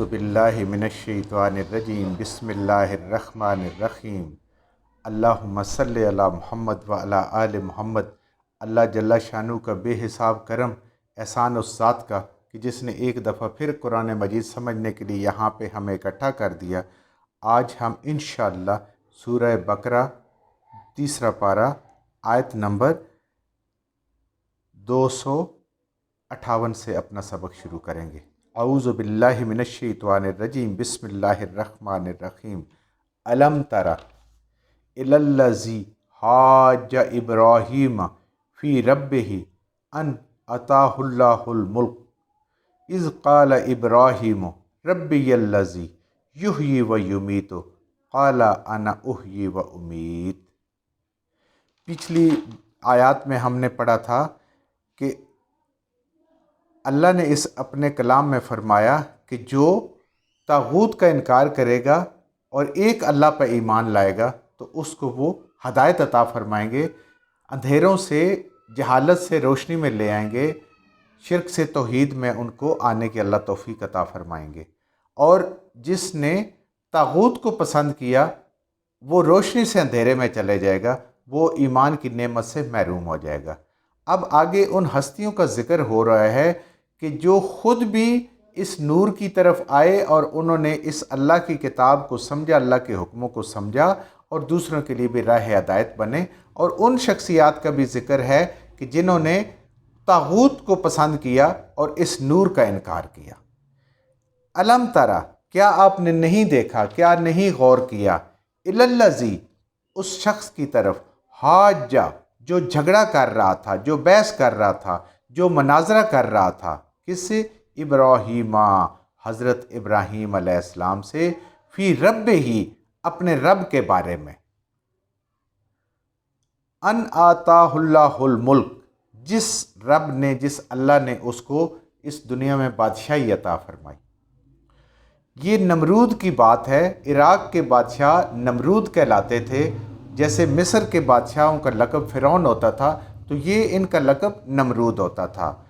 बिल्लाहि मिनश्शैतानिर्रजीम बिस्मिल्लाहिर्रहमानिर्रहीम। अल्लाहुम्मा सल्लि अला मुहम्मद व अला आले मुहम्मद। अल्लाह जल्ला शानु का बेहिसाब करम एहसान उस ज़ात का कि जिसने एक दफ़ा फिर कुरान मजीद समझने के लिए यहाँ पे हमें इकट्ठा कर दिया। आज हम इंशाअल्लाह सूरह बकरा तीसरा पारा आयत नंबर 258 से अपना सबक शुरू करेंगे। औज़ु बिल्लाहि मिनश्शैतानिर्रजीम बिस्मिल्लाहिर्रहमानिर्रहीम। अलम तरा इलल्लज़ी हाज्ज इब्राहीम फ़ी रब्बिही अन अताहुल्लाहुल मुल्क इज़ क़ाल इब्राहीम रब्बियल्लज़ी युह्यी व युमीतु क़ाल अना उह्यी व उमीत। पिछली आयत में हमने पढ़ा था कि अल्लाह ने इस अपने कलाम में फ़रमाया कि जो तागूत का इनकार करेगा और एक अल्लाह पर ईमान लाएगा तो उसको वो हदायत अता फ़रमाएंगे, अंधेरों से जहालत से रोशनी में ले आएंगे, शिरक से तौहीद में उनको आने की अल्लाह तौफीक अता फ़रमाएंगे। और जिसने तागूत को पसंद किया वो रोशनी से अंधेरे में चले जाएगा, वो ईमान की नेमत से महरूम हो जाएगा। अब आगे उन हस्तियों का जिक्र हो रहा है कि जो ख़ुद भी इस नूर की तरफ आए और उन्होंने इस अल्लाह की किताब को समझा, अल्लाह के हुक्मों को समझा और दूसरों के लिए भी राह हिदायत बने। और उन शख्सियात का भी जिक्र है कि जिन्होंने तागूत को पसंद किया और इस नूर का इनकार किया। अलम तरा, क्या आपने नहीं देखा, क्या नहीं गौर किया, इलल्लज़ी, उस शख्स की तरफ, हाज्जा, जो झगड़ा कर रहा था, जो बहस कर रहा था, जो मनाजरा कर रहा था, किससे? इब्राहीमा, हज़रत इब्राहीम अलैहिस्सलाम से, फ़ी रब्बिही, अपने रब के बारे में, अन आताहुल्लाहुल मुल्क, जिस रब ने, जिस अल्लाह ने उसको इस दुनिया में बादशाही अता फरमाई। ये नमरूद की बात है। इराक़ के बादशाह नमरूद कहलाते थे। जैसे मिस्र के बादशाहों का लक़ब फ़िरौन होता था, तो ये इनका लक़ब नमरूद होता था।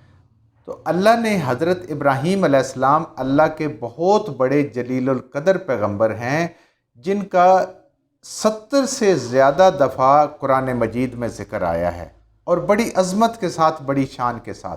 तो अल्लाह ने हज़रत इब्राहीम अलैहिस्सलाम अल्लाह के बहुत बड़े जलीलुल क़दर पैगम्बर हैं, जिनका 70 से ज़्यादा दफ़ा कुरान मजीद में ज़िक्र आया है और बड़ी अज़मत के साथ, बड़ी शान के साथ।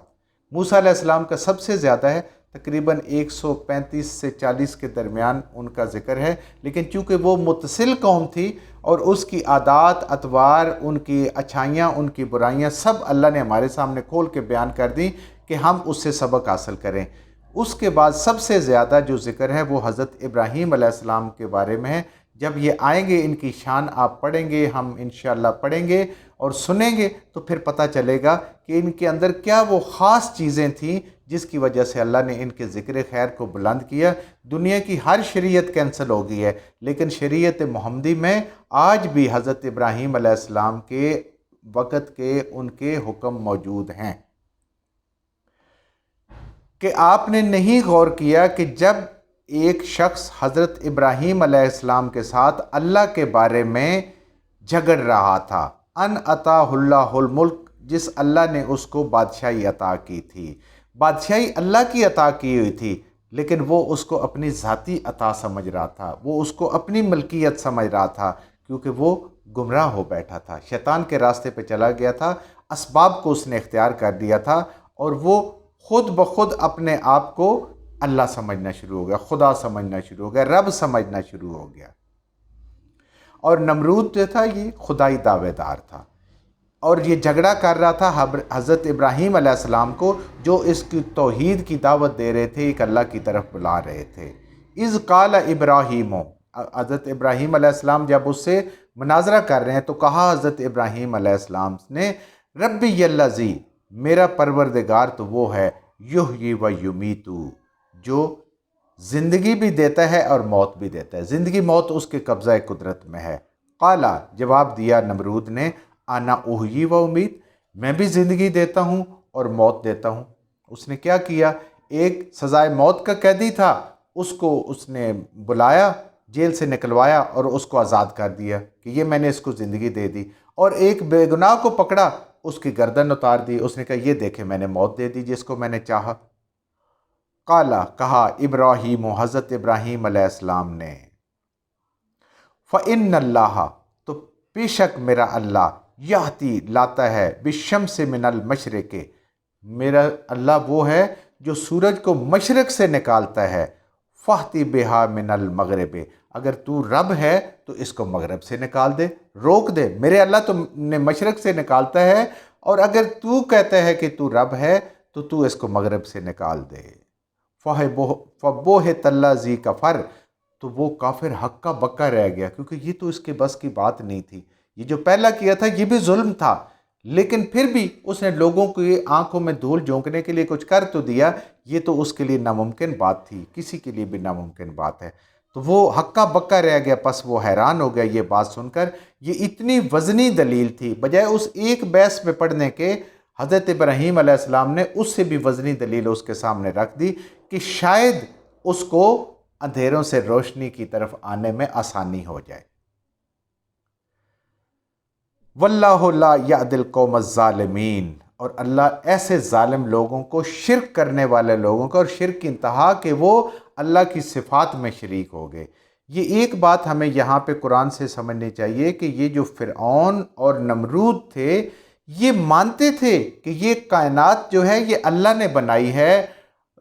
मूसा अलैहिस्सलाम का सबसे ज़्यादा है, तकरीबन 135 से 40 के दरमियान उनका ज़िक्र है। लेकिन चूँकि वो मुतसिल कौम थी और उसकी आदात, अतवार, उनकी अच्छाइयाँ, उनकी बुराइयाँ सब अल्लाह ने हमारे सामने खोल के बयान कर दी कि हम उससे सबक हासिल करें। उसके बाद सबसे ज़्यादा जो ज़िक्र है वो हज़रत इब्राहीम अलैहिस्सलाम के बारे में है। जब ये आएंगे, इनकी शान आप पढ़ेंगे, हम इंशाअल्लाह पढ़ेंगे और सुनेंगे, तो फिर पता चलेगा कि इनके अंदर क्या वो ख़ास चीज़ें थीं जिसकी वजह से अल्लाह ने इनके ज़िक्र खैर को बुलंद किया। दुनिया की हर शरीयत कैंसिल हो गई है, लेकिन शरीयत मुहम्मदी में आज भी हज़रत इब्राहीम अलैहिस्सलाम के वक़्त के उनके हुक्म मौजूद हैं। कि आपने नहीं गौर किया कि जब एक शख्स हज़रत इब्राहीम अलैहिस्सलाम के साथ अल्लाह के बारे में झगड़ रहा था, अन अताहुल्लाहुल मुल्क, जिस अल्लाह ने उसको बादशाही अता की थी। बादशाही अल्लाह की अता की हुई थी, लेकिन वो उसको अपनी ज़ाती अता समझ रहा था, वो उसको अपनी मलकियत समझ रहा था, क्योंकि वो गुमराह हो बैठा था, शैतान के रास्ते पे चला गया था, असबाब को उसने इख्तियार कर दिया था और वो खुद ब खुद अपने आप को अल्लाह समझना शुरू हो गया, खुदा समझना शुरू हो गया, रब समझना शुरू हो गया। और नमरूद जो था ये खुदाई दावेदार था और ये झगड़ा कर रहा था हज़रत इब्राहीम अलैहिस्सलाम को, जो इसकी तौहीद की दावत दे रहे थे, एक अल्लाह की तरफ बुला रहे थे। इज़ क़ाल इब्राहीम, हज़रत इब्राहीम अलैहिस्सलाम जब उससे मुनाजरा कर रहे हैं तो कहा हज़रत इब्राहीम अलैहिस्सलाम ने, रब्बियल्लज़ी, मेरा परवरदिगार तो वो है, युह्यी व युमीतु, जो ज़िंदगी भी देता है और मौत भी देता है। ज़िंदगी मौत उसके कब्ज़ा कुदरत में है। क़ाला, जवाब दिया नमरूद ने, आना उह्यी व उमीत, मैं भी ज़िंदगी देता हूँ और मौत देता हूँ। उसने क्या किया? एक सज़ाए मौत का कैदी था, उसको उसने बुलाया, जेल से निकलवाया और उसको आज़ाद कर दिया कि ये मैंने इसको ज़िंदगी दे दी। और एक बेगुनाह को पकड़ा, उसकी गर्दन उतार दी, उसने कहा ये देखे मैंने मौत दे दी जिसको मैंने चाहा। قالا کہا ابراہیم حضرت ابراہیم علیہ السلام نے فَإِنَّ اللَّهَ تو بے شک میرا اللہ یاتی لاتا ہے بالشمس من المشرق میرا اللہ وہ ہے جو سورج کو مشرق سے نکالتا ہے فاتی بہا من المغرب اگر تو رب ہے تو اس کو مغرب سے نکال دے روک دے میرے اللہ تو نے مشرق سے نکالتا ہے اور اگر تو کہتا ہے کہ تو رب ہے تو اس کو مغرب سے نکال دے فَبُوهِتَ الَّذِي کفر تو وہ کافر ہکا بکا رہ گیا کیونکہ یہ تو اس کے بس کی بات نہیں تھی یہ جو پہلا کیا تھا یہ بھی ظلم تھا لیکن پھر بھی اس نے لوگوں کی آنکھوں میں دھول جھونکنے کے لیے کچھ کر تو دیا یہ تو اس کے لیے ناممکن بات تھی کسی کے لیے بھی ناممکن بات ہے تو وہ ہکا بکا رہ گیا پس وہ حیران ہو گیا یہ بات سن کر یہ اتنی وزنی دلیل تھی بجائے اس ایک بحث میں پڑھنے کے حضرت ابراہیم علیہ السلام نے اس سے بھی وزنی دلیل اس کے سامنے رکھ دی کہ شاید اس کو اندھیروں سے روشنی کی طرف آنے میں آسانی ہو جائے واللہ لا یہدی القوم الظالمین اور اللہ ایسے ظالم لوگوں کو شرک کرنے والے لوگوں کو اور شرک کی انتہا کہ وہ اللہ کی صفات میں شریک ہو گئے یہ ایک بات ہمیں یہاں پہ قرآن سے سمجھنی چاہیے کہ یہ جو فرعون اور نمرود تھے یہ مانتے تھے کہ یہ کائنات جو ہے یہ اللہ نے بنائی ہے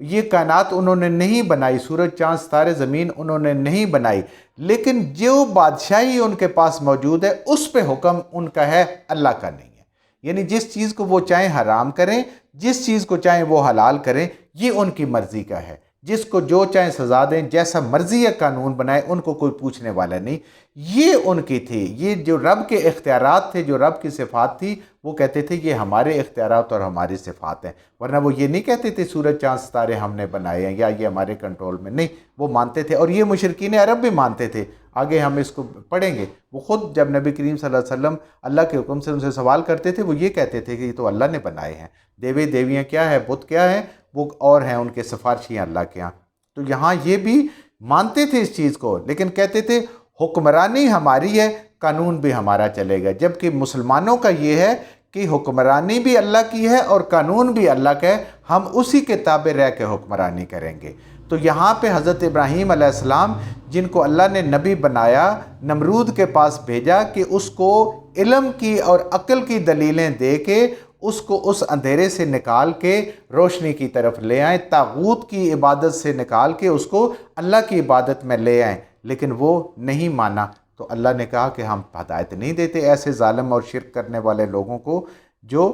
یہ کائنات انہوں نے نہیں بنائی سورج چاند ستارے زمین انہوں نے نہیں بنائی لیکن جو بادشاہی ان کے پاس موجود ہے اس پہ حکم ان کا ہے اللہ کا نہیں ہے یعنی جس چیز کو وہ چاہیں حرام کریں جس چیز کو چاہیں وہ حلال کریں یہ ان کی مرضی کا ہے جس کو جو چاہیں سزا دیں جیسا مرضی ہے قانون بنائے ان کو کوئی پوچھنے والا نہیں یہ ان کی تھی یہ جو رب کے اختیارات تھے جو رب کی صفات تھی وہ کہتے تھے یہ ہمارے اختیارات اور ہماری صفات ہیں ورنہ وہ یہ نہیں کہتے تھے سورج چاند ستارے ہم نے بنائے ہیں یا یہ ہمارے کنٹرول میں نہیں وہ مانتے تھے اور یہ مشرکین عرب بھی مانتے تھے آگے ہم اس کو پڑھیں گے وہ خود جب نبی کریم صلی اللہ علیہ وسلم اللہ کے حکم سے ان سے سوال کرتے تھے وہ یہ کہتے تھے کہ یہ تو اللہ نے بنائے ہیں دیوی دیویاں کیا ہے بت کیا ہے وہ اور ہیں ان کے سفارشی اللہ کے ہاں تو یہاں یہ بھی مانتے تھے اس چیز کو لیکن کہتے تھے حکمرانی ہماری ہے قانون بھی ہمارا چلے گا جبکہ مسلمانوں کا یہ ہے کہ حکمرانی بھی اللہ کی ہے اور قانون بھی اللہ کا ہے ہم اسی کے تابع رہ کے حکمرانی کریں گے تو یہاں پہ حضرت ابراہیم علیہ السلام جن کو اللہ نے نبی بنایا نمرود کے پاس بھیجا کہ اس کو علم کی اور عقل کی دلیلیں دے کے اس کو اس اندھیرے سے نکال کے روشنی کی طرف لے آئیں طاغوت کی عبادت سے نکال کے اس کو اللہ کی عبادت میں لے آئیں لیکن وہ نہیں مانا تو اللہ نے کہا کہ ہم ہدایت نہیں دیتے ایسے ظالم اور شرک کرنے والے لوگوں کو جو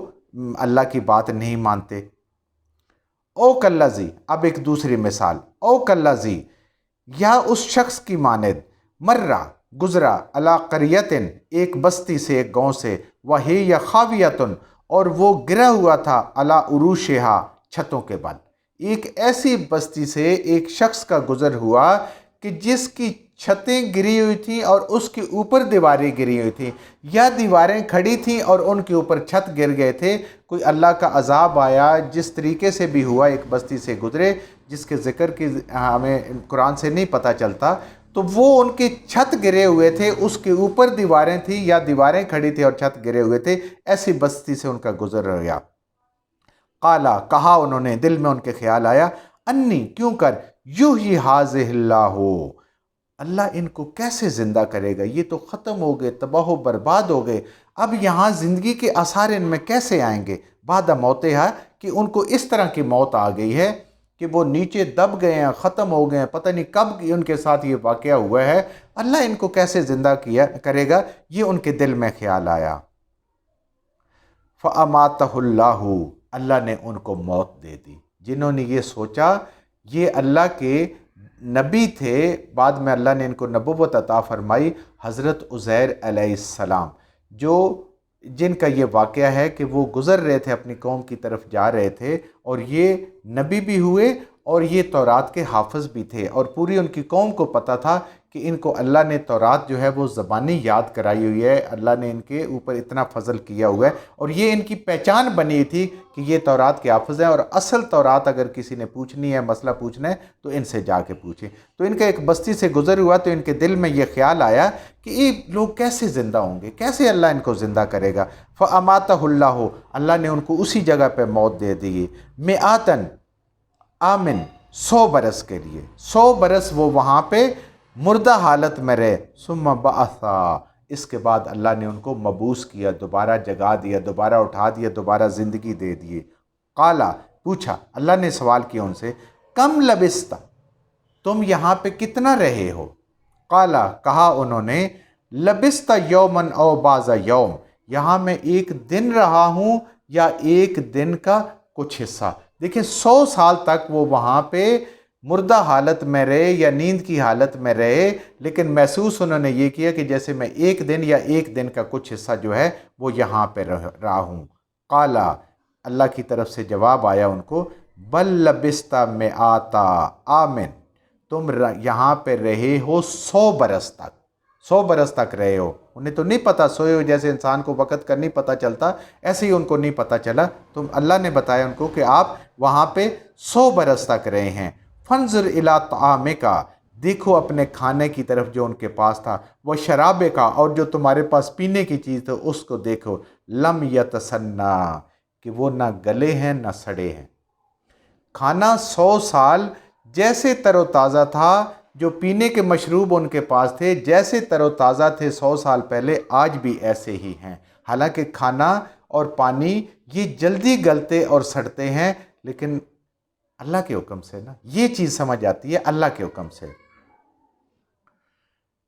اللہ کی بات نہیں مانتے او کلذی اب ایک دوسری مثال او کلذی یا اس شخص کی مانند مرہ گزرا علی قریتن ایک بستی سے ایک گاؤں سے وہی یا خاویتن اور وہ گرا ہوا تھا علی عروشہا چھتوں کے بل ایک ایسی بستی سے ایک شخص کا گزر ہوا کہ جس کی چھتیں گری ہوئی تھیں اور اس کے اوپر دیواریں گری ہوئی تھیں یا دیواریں کھڑی تھیں اور ان کے اوپر چھت گر گئے تھے کوئی اللہ کا عذاب آیا جس طریقے سے بھی ہوا ایک بستی سے گزرے جس کے ذکر کی ہمیں قرآن سے نہیں پتہ چلتا تو وہ ان کے چھت گرے ہوئے تھے اس کے اوپر دیواریں تھیں یا دیواریں کھڑی تھیں اور چھت گرے ہوئے تھے ایسی بستی سے ان کا گزر ہو گیا قالا کہا انہوں نے دل میں ان کے خیال آیا انی کیوں کر یحیی ھذہ اللہ اللہ ان کو کیسے زندہ کرے گا یہ تو ختم ہو گئے تباہ و برباد ہو گئے اب یہاں زندگی کے آثار ان میں کیسے آئیں گے بعد موتہا کہ ان کو اس طرح کی موت آ گئی ہے کہ وہ نیچے دب گئے ہیں ختم ہو گئے ہیں پتہ نہیں کب ان کے ساتھ یہ واقعہ ہوا ہے اللہ ان کو کیسے زندہ کرے گا یہ ان کے دل میں خیال آیا فَأَمَاتَهُ اللَّهُ اللہ نے ان کو موت دے دی جنہوں نے یہ سوچا یہ اللہ کے نبی تھے بعد میں اللہ نے ان کو نبوت عطا فرمائی حضرت عزیر علیہ السلام جن کا یہ واقعہ ہے کہ وہ گزر رہے تھے اپنی قوم کی طرف جا رہے تھے اور یہ نبی بھی ہوئے اور یہ تورات کے حافظ بھی تھے اور پوری ان کی قوم کو پتہ تھا کہ ان کو اللہ نے تورات جو ہے وہ زبانی یاد کرائی ہوئی ہے اللہ نے ان کے اوپر اتنا فضل کیا ہوا ہے اور یہ ان کی پہچان بنی تھی کہ یہ تورات کے حافظ ہیں اور اصل تورات اگر کسی نے پوچھنی ہے مسئلہ پوچھنا ہے تو ان سے جا کے پوچھیں تو ان کا ایک بستی سے گزر ہوا تو ان کے دل میں یہ خیال آیا کہ یہ لوگ کیسے زندہ ہوں گے کیسے اللہ ان کو زندہ کرے گا فَأَمَاتَهُ اللَّهُ اللہ نے ان کو اسی جگہ پہ موت دے دی مِئَاتً آمن 100 बरस के लिए। 100 बरस वो वहाँ पे मुर्दा हालत में रहे। सुम्मा बअसा, इसके बाद अल्लाह ने उनको मबूस किया, दोबारा जगा दिया, दोबारा उठा दिया, दोबारा ज़िंदगी दे दिए। काला, पूछा, अल्लाह ने सवाल किया उनसे, कम लबिस्ता, तुम यहाँ पे कितना रहे हो? काला, कहा उन्होंने, लबिस्ता यौमन औ बाज़ा यौम, यहाँ मैं एक दिन रहा हूँ या एक दिन का कुछ हिस्सा। देखिए 100 साल तक वो वहाँ पे मुर्दा हालत में रहे या नींद की हालत में रहे, लेकिन महसूस उन्होंने ये किया कि जैसे मैं एक दिन या एक दिन का कुछ हिस्सा जो है वो यहाँ पे रहा हूँ। काला, अल्लाह की तरफ से जवाब आया उनको, बल लबिस्ता में आता आमिन, तुम यहाँ पे रहे हो 100 बरस तक, 100 बरस तक रहे हो। उन्हें तो नहीं पता, सोए हो जैसे इंसान को वक़्त का नहीं पता चलता, ऐसे ही उनको नहीं पता चला। तो अल्लाह ने बताया उनको कि आप वहाँ पे 100 बरस तक रहे हैं। फंजुर इला तामिका, देखो अपने खाने की तरफ जो उनके पास था, वह शराबे का, और जो तुम्हारे पास पीने की चीज़ थी उसको देखो, लम यतसन्ना, कि वो ना गले हैं ना सड़े हैं। खाना 100 साल जैसे तरोताज़ा था, जो पीने के मशरूब उनके पास थे जैसे तरोताज़ा थे 100 साल पहले, आज भी ऐसे ही हैं। हालांकि खाना और पानी ये जल्दी गलते और सड़ते हैं, लेकिन अल्लाह के हुक्म से ना, ये चीज़ समझ आती है अल्लाह के हुक्म से।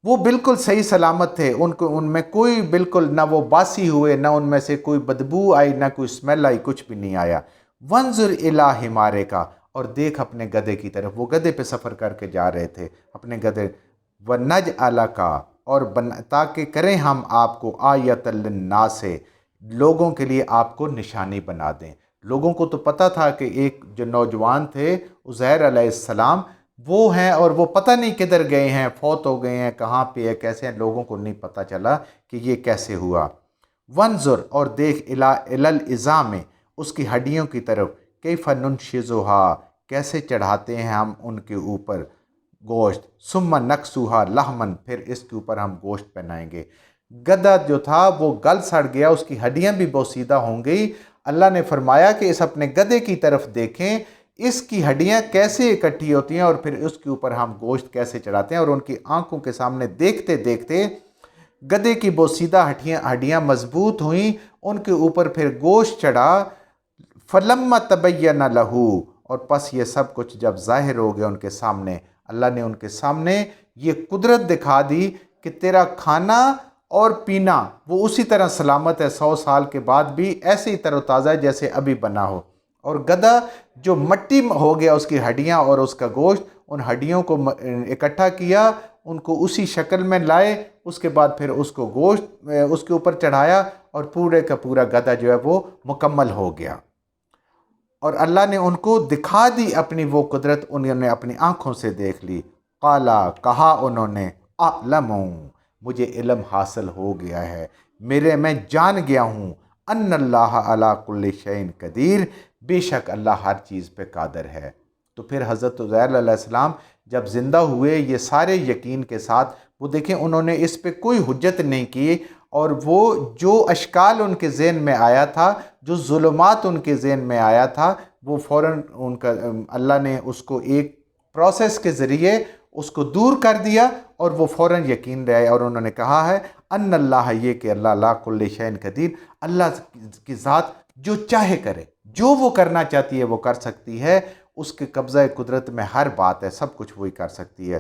वो बिल्कुल सही सलामत थे, उनको उनमें कोई बिल्कुल ना वो बासी हुए, ना उनमें से कोई बदबू आई, ना कोई स्मेल आई, कुछ भी नहीं आया। वंजुर इला हिमारे का, और देख अपने गधे की तरफ, वो गधे पे सफ़र करके जा रहे थे अपने गधे। व नज अला का, और ताकि करें हम आपको आयतल लिन्नास से, लोगों के लिए आपको निशानी बना दें। लोगों को तो पता था कि एक जो नौजवान थे उज़ैर अलैहिस्सलाम वो हैं, और वो पता नहीं किधर गए हैं, फौत हो गए हैं, कहाँ पे है, कैसे हैं, लोगों को नहीं पता चला कि ये कैसे हुआ। वंजुर, और देख, इला इलल इज़ाम, उसकी हड्डियों की तरफ, कैफ़ नुनशिज़ुहा, कैसे चढ़ाते हैं हम उनके ऊपर गोश्त, सुम्मा नक्सूहा लहमन, फिर इसके ऊपर हम गोश्त पहनाएंगे। गधा जो था वो गल सड़ गया, उसकी हड्डियां भी बोसीदा हो गई। अल्लाह ने फरमाया कि इस अपने गधे की तरफ देखें, इसकी हड्डियां कैसे इकट्ठी होती हैं और फिर उसके ऊपर हम गोश्त कैसे चढ़ाते हैं। और उनकी आंखों के सामने देखते देखते गधे की बोसीदा हड्डियां मजबूत हुई, उनके ऊपर फिर गोश्त चढ़ा। फलम्मा तबय्यन लहू, और पस ये सब कुछ जब ज़ाहिर हो गया उनके सामने, अल्लाह ने उनके सामने ये कुदरत दिखा दी कि तेरा खाना और पीना वो उसी तरह सलामत है, 100 साल के बाद भी ऐसे ही तरोताज़ा है जैसे अभी बना हो। और गधा जो मट्टी हो गया, उसकी हड्डियाँ और उसका गोश्त, उन हड्डियों को इकट्ठा किया, उनको उसी शक्ल में लाए, उसके बाद फिर उसको गोश्त उसके ऊपर चढ़ाया, और पूरे का पूरा गधा जो है वो मुकम्मल हो गया। और अल्लाह ने उनको दिखा दी अपनी वो कुदरत, उन्होंने अपनी आँखों से देख ली। काला, कहा उन्होंने, अअलमु, मुझे इल्म हासिल हो गया है, मैं जान गया हूँ, अन्नल्लाह अला कुल्लि शैइन कदीर, बेशक अल्लाह हर चीज़ पे कादर है। तो फिर हज़रत उज़ैर अलैहिस्सलाम जब ज़िंदा हुए, ये सारे यकीन के साथ, वो देखें उन्होंने इस पे कोई हुज्जत नहीं की, और वो जो अशकाल उनके ज़हन में आया था, जो जुल्मात उनके ज़हन में आया था, वो फ़ौरन उनका अल्लाह ने उसको एक प्रोसेस के ज़रिए उसको दूर कर दिया, और वो फ़ौरन यकीन रहे। और उन्होंने कहा है अन्नल्लाह, ये कि अल्लाह ला कुल्लि शैइन कदीर, अल्लाह की ज़ात जो चाहे करे, जो वो करना चाहती है वो कर सकती है, उसके कब्ज़ा कुदरत में हर बात है, सब कुछ वही कर सकती है।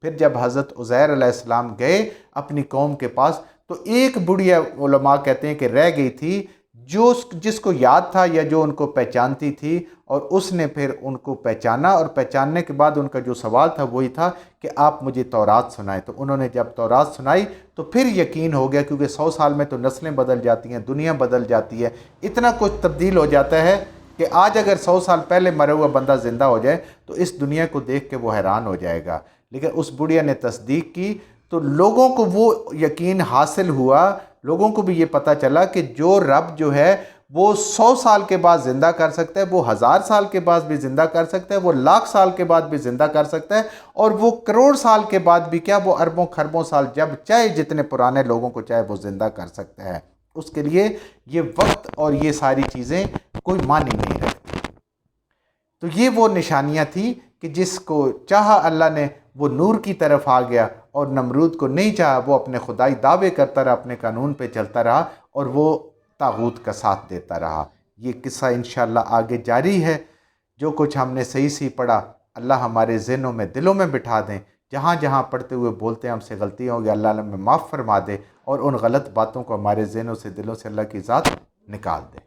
फिर जब हज़रत उज़ैर अलैहिस्सलाम गए अपनी कौम के पास, तो एक बुढ़िया उलमा कहते हैं कि रह गई थी, जो जिसको याद था या जो उनको पहचानती थी, और उसने फिर उनको पहचाना, और पहचानने के बाद उनका जो सवाल था वही था कि आप मुझे तौरात सुनाएं। तो उन्होंने जब तौरात सुनाई तो फिर यकीन हो गया, क्योंकि 100 साल में तो नस्लें बदल जाती हैं, दुनिया बदल जाती है, इतना कुछ तब्दील हो जाता है कि आज अगर 100 साल पहले मरा हुआ बंदा ज़िंदा हो जाए तो इस दुनिया को देख के वो हैरान हो जाएगा। लेकिन उस बुढ़िया ने तस्दीक की, तो लोगों को वो यकीन हासिल हुआ, लोगों को भी ये पता चला कि जो रब जो है वो 100 साल के बाद ज़िंदा कर सकता है, वो 1000 साल के बाद भी ज़िंदा कर सकता है, वो लाख साल के बाद भी ज़िंदा कर सकता है, और वो करोड़ साल के बाद भी क्या, वो अरबों खरबों साल जब चाहे जितने पुराने लोगों को चाहे वो ज़िंदा कर सकता है। उसके लिए ये वक्त और ये सारी चीज़ें कोई मानी नहीं रखती। तो ये वो निशानियाँ थी کہ جس کو چاہا اللہ نے وہ نور کی طرف آ گیا، اور نمرود کو نہیں چاہا وہ اپنے خدائی دعوے کرتا رہا، اپنے قانون پہ چلتا رہا اور وہ طاغوت کا ساتھ دیتا رہا۔ یہ قصہ انشاءاللہ آگے جاری ہے۔ جو کچھ ہم نے صحیح پڑھا اللہ ہمارے ذہنوں میں دلوں میں بٹھا دیں، جہاں جہاں پڑھتے ہوئے بولتے ہیں ہم سے غلطی ہوں گی اللہ ہمیں معاف فرما دے، اور ان غلط باتوں کو ہمارے ذہنوں سے دلوں سے اللہ کی ذات نکال دے۔